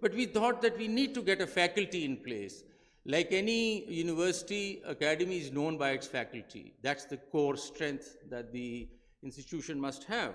But we thought that we need to get a faculty in place. Like any university, academy is known by its faculty. That's the core strength that the institution must have.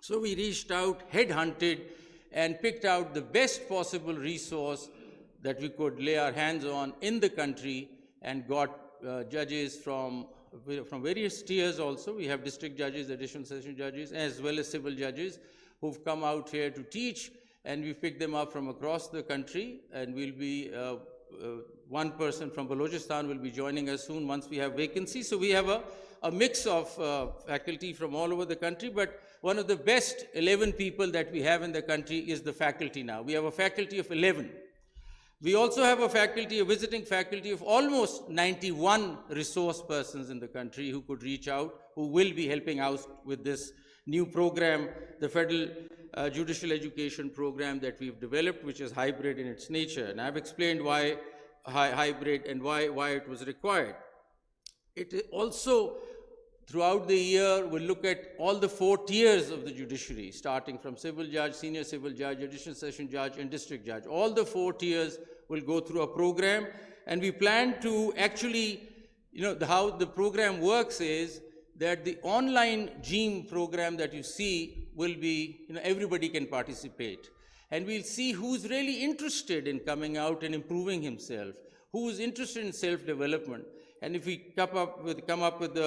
So we reached out, headhunted, and picked out the best possible resource that we could lay our hands on in the country, and got judges from various tiers also. We have district judges, additional session judges, as well as civil judges who've come out here to teach, and we've picked them up from across the country, and we'll be one person from Balochistan will be joining us soon once we have vacancy. So we have a mix of faculty from all over the country, but one of the best 11 people that we have in the country is the faculty now. We have a faculty of 11. We also have a faculty, a visiting faculty of almost 91 resource persons in the country who could reach out, who will be helping out with this new program, the Federal Judicial Education program that we've developed, which is hybrid in its nature. And I've explained why hybrid and why it was required. It also, throughout the year, will look at all the 4 tiers of the judiciary, starting from civil judge, senior civil judge, additional session judge, and district judge. All the 4 tiers will go through a program, and we plan to actually, how the program works is that the online GEAM program that you see will be, everybody can participate. And we'll see who's really interested in coming out and improving himself, who's interested in self-development. And if we come up with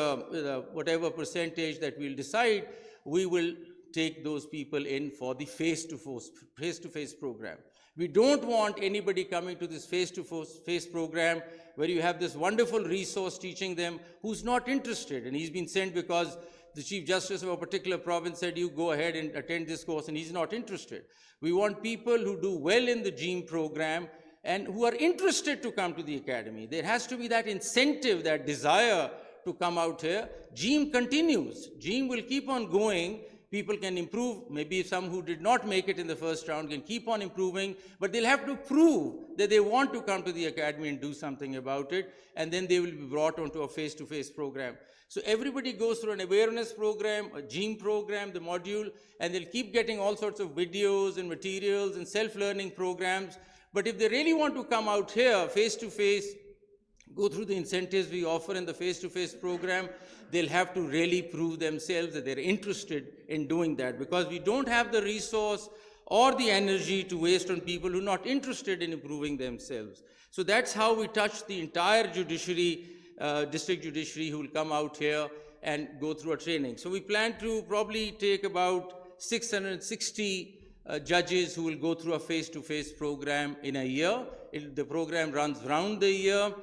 whatever percentage that we'll decide, we will take those people in for the face-to-face program. We don't want anybody coming to this face-to-face program where you have this wonderful resource teaching them who's not interested, and he's been sent because the Chief Justice of a particular province said, you go ahead and attend this course, and he's not interested. We want people who do well in the GEAM program and who are interested to come to the academy. There has to be that incentive, that desire to come out here. GEAM continues. GEAM will keep on going. People can improve. Maybe some who did not make it in the first round can keep on improving, but they'll have to prove that they want to come to the academy and do something about it, and then they will be brought onto a face-to-face program. So everybody goes through an awareness program, a GEAM program, the module, and they'll keep getting all sorts of videos and materials and self-learning programs. But if they really want to come out here face-to-face, go through the incentives we offer in the face-to-face program, they'll have to really prove themselves that they're interested in doing that, because we don't have the resource or the energy to waste on people who are not interested in improving themselves. So that's how we touch the entire judiciary, district judiciary, who will come out here and go through a training. So we plan to probably take about 660 judges who will go through a face-to-face program in a year. The program runs round the year,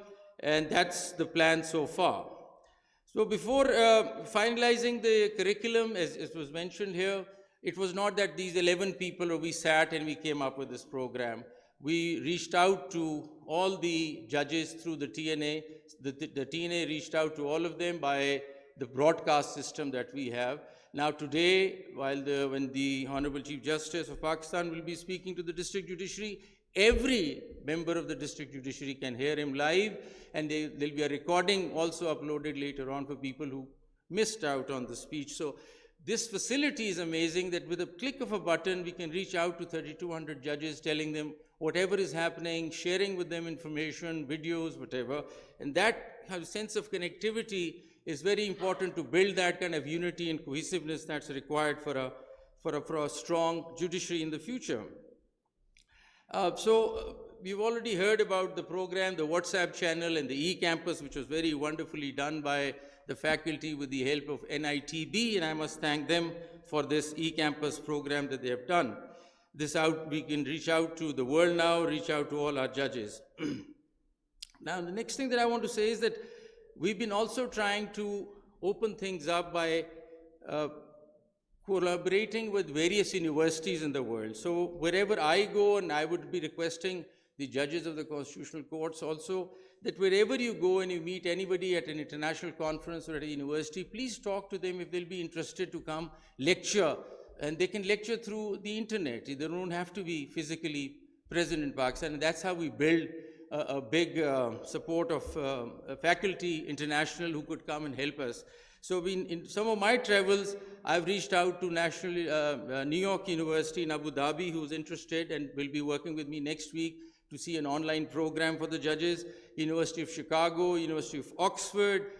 and that's the plan so far. So before finalizing the curriculum, as it was mentioned here, it was not that these 11 people, or we sat and we came up with this program. We reached out to all the judges through the TNA. The TNA reached out to all of them by the broadcast system that we have. Now today, when the Honorable Chief Justice of Pakistan will be speaking to the district judiciary, every member of the district judiciary can hear him live, and there'll be a recording also uploaded later on for people who missed out on the speech. So this facility is amazing that with a click of a button, we can reach out to 3,200 judges, telling them whatever is happening, sharing with them information, videos, whatever. And that sense of connectivity is very important to build that kind of unity and cohesiveness that's required for a strong judiciary in the future. So we've already heard about the program, the WhatsApp channel, and the e-campus, which was very wonderfully done by the faculty with the help of NITB, and I must thank them for this e-campus program that they have done. We can reach out to the world now, reach out to all our judges. Now, the next thing that I want to say is that we've been also trying to open things up by collaborating with various universities in the world. So wherever I go, and I would be requesting the judges of the constitutional courts also, that wherever you go and you meet anybody at an international conference or at a university, please talk to them if they'll be interested to come lecture. And they can lecture through the internet. They don't have to be physically present in Pakistan. And that's how we build a big support of faculty international who could come and help us. So in some of my travels, I've reached out to New York University in Abu Dhabi, who's interested and will be working with me next week to see an online program for the judges. University of Chicago, University of Oxford,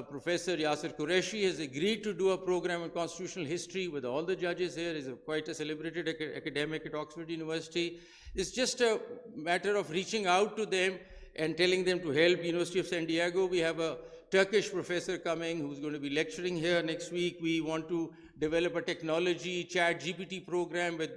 Professor Yasser Qureshi has agreed to do a program on constitutional history with all the judges here. He's quite a celebrated academic at Oxford University. It's just a matter of reaching out to them and telling them to help. University of San Diego, we have a Turkish professor coming who's going to be lecturing here next week. We want to develop a technology chat GPT program with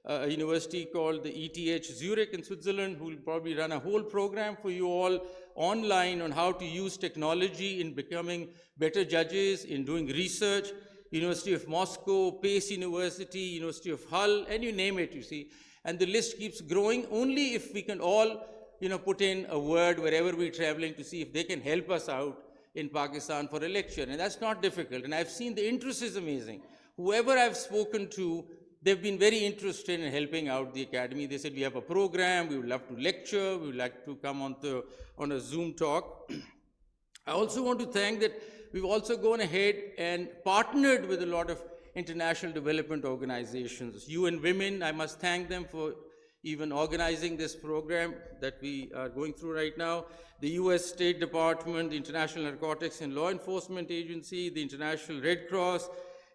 a university called the ETH Zurich in Switzerland, who will probably run a whole program for you all online on how to use technology in becoming better judges, in doing research. University of Moscow, Pace University, University of Hull, and you name it, you see. And the list keeps growing only if we can all, put in a word wherever we're traveling to see if they can help us out in Pakistan for a lecture. And that's not difficult. And I've seen the interest is amazing. Whoever I've spoken to, they've been very interested in helping out the academy. They said, we have a program, we would love to lecture, we would like to come on a Zoom talk. I also want to thank that we've also gone ahead and partnered with a lot of international development organizations. UN Women, I must thank them for even organizing this program that we are going through right now. The US State Department, the International Narcotics and Law Enforcement Agency, the International Red Cross,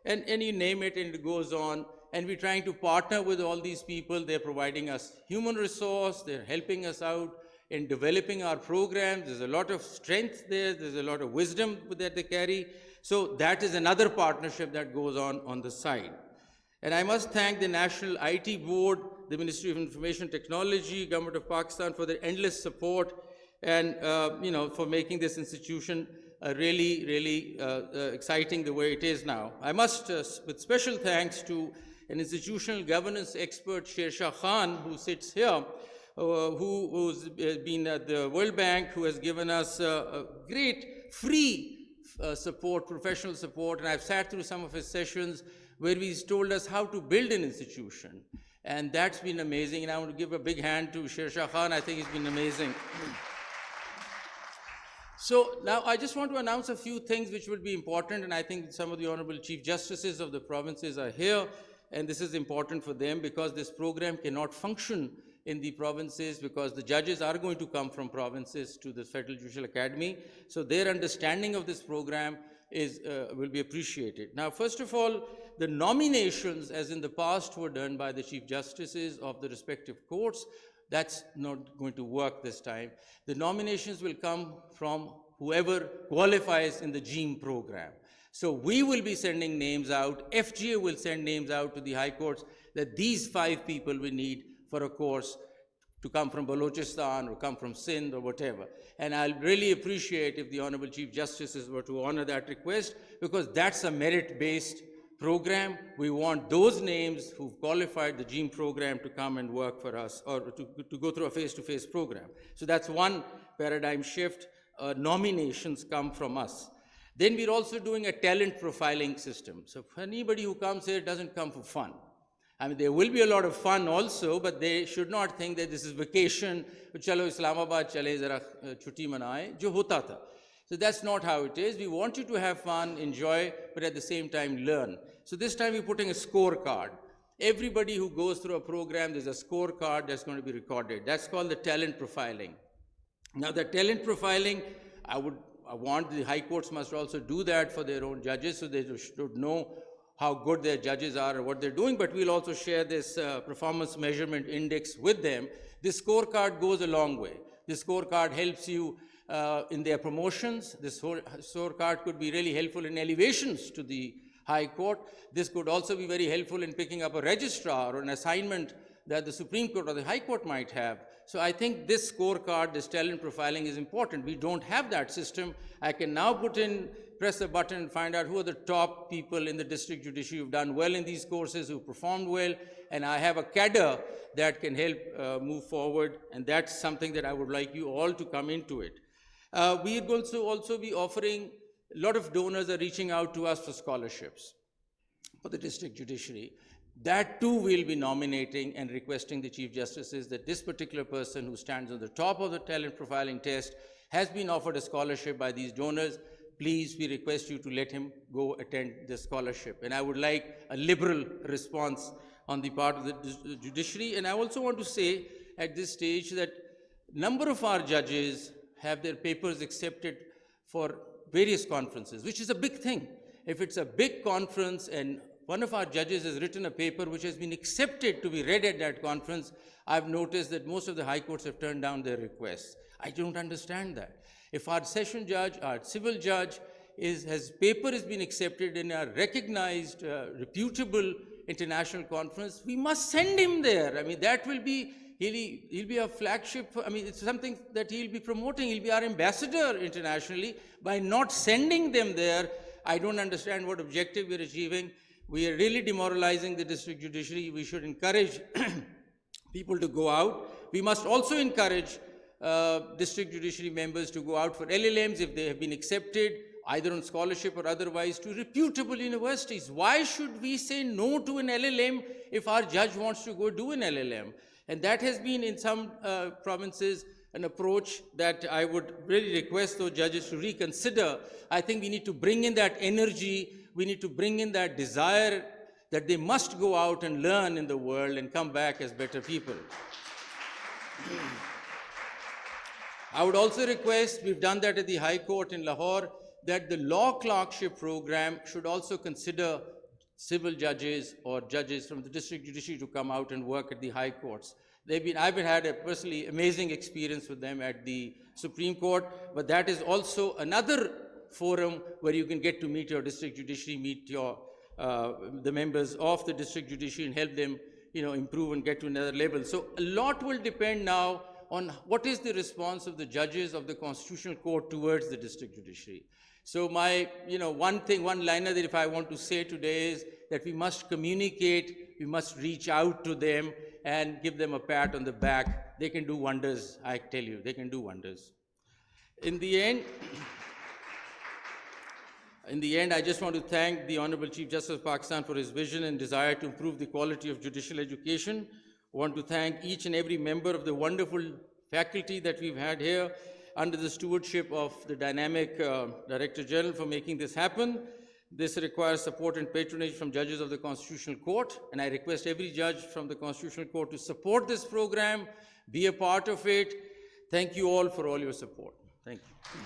and you name it, and it goes on. And we're trying to partner with all these people. They're providing us human resource, they're helping us out in developing our programs. There's a lot of strength there, there's a lot of wisdom that they carry. So that is another partnership that goes on the side. And I must thank the National IT Board, the Ministry of Information Technology, Government of Pakistan for their endless support and for making this institution really exciting the way it is now. I must, with special thanks to an institutional governance expert, Shah Khan, who sits here, who's been at the World Bank, who has given us great free support, professional support, and I've sat through some of his sessions where he's told us how to build an institution. And that's been amazing, and I want to give a big hand to Shah Khan. I think he's been amazing. So now I just want to announce a few things which will be important, and I think some of the Honorable Chief Justices of the provinces are here, and this is important for them because this program cannot function in the provinces because the judges are going to come from provinces to the Federal Judicial Academy. So their understanding of this program will be appreciated. Now, first of all, the nominations, as in the past, were done by the Chief Justices of the respective courts. That's not going to work this time. The nominations will come from whoever qualifies in the GEAM program. So we will be sending names out, FGA will send names out to the high courts that these 5 people we need for a course to come from Balochistan or come from Sindh or whatever. And I'll really appreciate if the Honorable Chief Justices were to honor that request because that's a merit-based program. We want those names who've qualified the GEAM program to come and work for us or to go through a face-to-face program. So that's one paradigm shift. Nominations come from us. Then we're also doing a talent profiling system. So anybody who comes here doesn't come for fun. I mean, there will be a lot of fun also, but they should not think that this is vacation. Chalo Islamabad chale zara chutti manaye, jo hota tha. So that's not how it is. We want you to have fun, enjoy, but at the same time learn. So this time we're putting a scorecard. Everybody who goes through a program, there's a scorecard that's going to be recorded. That's called the talent profiling. Now the talent profiling, I want the high courts must also do that for their own judges so they should know how good their judges are or what they're doing, but we'll also share this performance measurement index with them. This scorecard goes a long way. This scorecard helps you in their promotions. This scorecard could be really helpful in elevations to the High Court. This could also be very helpful in picking up a registrar or an assignment that the Supreme Court or the High Court might have. So I think this scorecard, this talent profiling is important. We don't have that system. I can now press a button and find out who are the top people in the district judiciary who've done well in these courses, who performed well, and I have a cadre that can help move forward, and that's something that I would like you all to come into it. We are going to also be offering, a lot of donors are reaching out to us for scholarships for the district judiciary. that too we'll be nominating and requesting the Chief Justices that this particular person who stands on the top of the talent profiling test has been offered a scholarship by these donors. Please, we request you to let him go attend the scholarship. And I would like a liberal response on the part of the judiciary. And I also want to say at this stage that number of our judges have their papers accepted for various conferences, which is a big thing. If it's a big conference and one of our judges has written a paper which has been accepted to be read at that conference, I've noticed that most of the high courts have turned down their requests. I don't understand that. If our session judge, our civil judge, his paper has been accepted in a recognized, reputable international conference, we must send him there. I mean, that will be, he'll be a flagship. I mean, it's something that he'll be promoting. He'll be our ambassador internationally. By not sending them there, I don't understand what objective we're achieving. We are really demoralizing the district judiciary. We should encourage people to go out. We must also encourage district judiciary members to go out for LLMs if they have been accepted, either on scholarship or otherwise, to reputable universities. Why should we say no to an LLM if our judge wants to go do an LLM? And that has been in some provinces an approach that I would really request those judges to reconsider. I think we need to bring in that energy. We need to bring in that desire that they must go out and learn in the world and come back as better people. I would also request, we've done that at the High Court in Lahore, that the law clerkship program should also consider civil judges or judges from the district judiciary to come out and work at the high courts. I've had a personally amazing experience with them at the Supreme Court, but that is also another forum where you can get to meet your district judiciary, meet the members of the district judiciary and help them, improve and get to another level. So a lot will depend now on what is the response of the judges of the Constitutional Court towards the district judiciary. So my, one-liner that if I want to say today is that we must communicate, we must reach out to them and give them a pat on the back. They can do wonders, I tell you, they can do wonders. In the end, I just want to thank the Honorable Chief Justice of Pakistan for his vision and desire to improve the quality of judicial education. I want to thank each and every member of the wonderful faculty that we've had here under the stewardship of the dynamic Director General for making this happen. This requires support and patronage from judges of the Constitutional Court, and I request every judge from the Constitutional Court to support this program, be a part of it. Thank you all for all your support. Thank you.